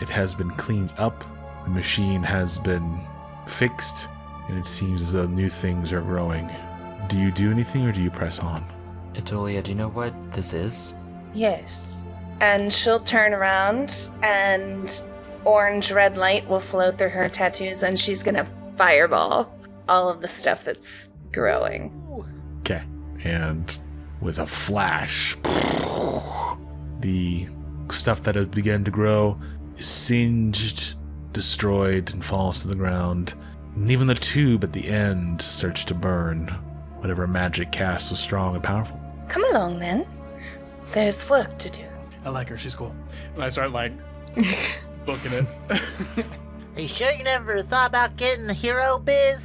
It has been cleaned up, the machine has been fixed, and it seems as though new things are growing. Do you do anything, or do you press on? Itolia, do you know what this is? Yes. And she'll turn around and orange red light will flow through her tattoos and she's gonna fireball all of the stuff that's growing. Okay. And with a flash, the stuff that has begun to grow is singed, destroyed, and falls to the ground. And even the tube at the end starts to burn. Whatever magic cast was strong and powerful. Come along then. There's work to do. I like her. She's cool. And I start, like, booking it. Are you sure you never thought about getting the hero biz?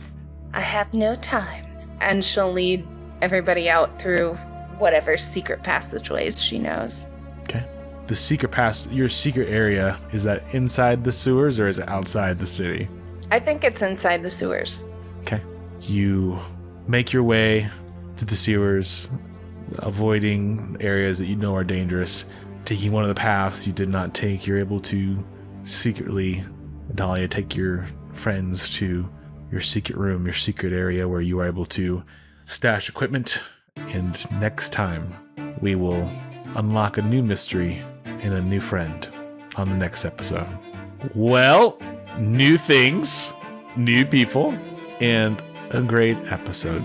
I have no time. And she'll lead everybody out through whatever secret passageways she knows. Okay. The secret your secret area, is that inside the sewers or is it outside the city? I think it's inside the sewers. Okay. You make your way to the sewers, avoiding areas that you know are dangerous. Taking one of the paths you did not take, you're able to secretly, Dahlia, take your friends to your secret room, your secret area where you are able to stash equipment. And next time, we will unlock a new mystery and a new friend on the next episode. Well, new things, new people, and a great episode.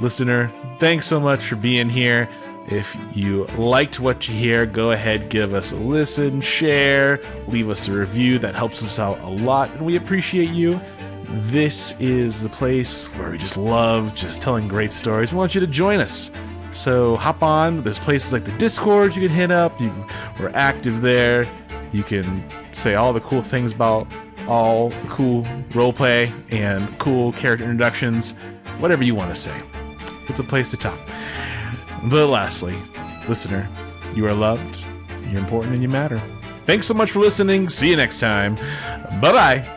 Listener, thanks so much for being here. If you liked what you hear, go ahead, give us a listen, share, leave us a review. That helps us out a lot, and we appreciate you. This is the place where we just love just telling great stories. We want you to join us. So hop on. There's places like the Discord you can hit up. We're active there. You can say all the cool things about all the cool roleplay and cool character introductions, whatever you want to say. It's a place to talk. But lastly, listener, you are loved, you're important, and you matter. Thanks so much for listening. See you next time. Bye-bye.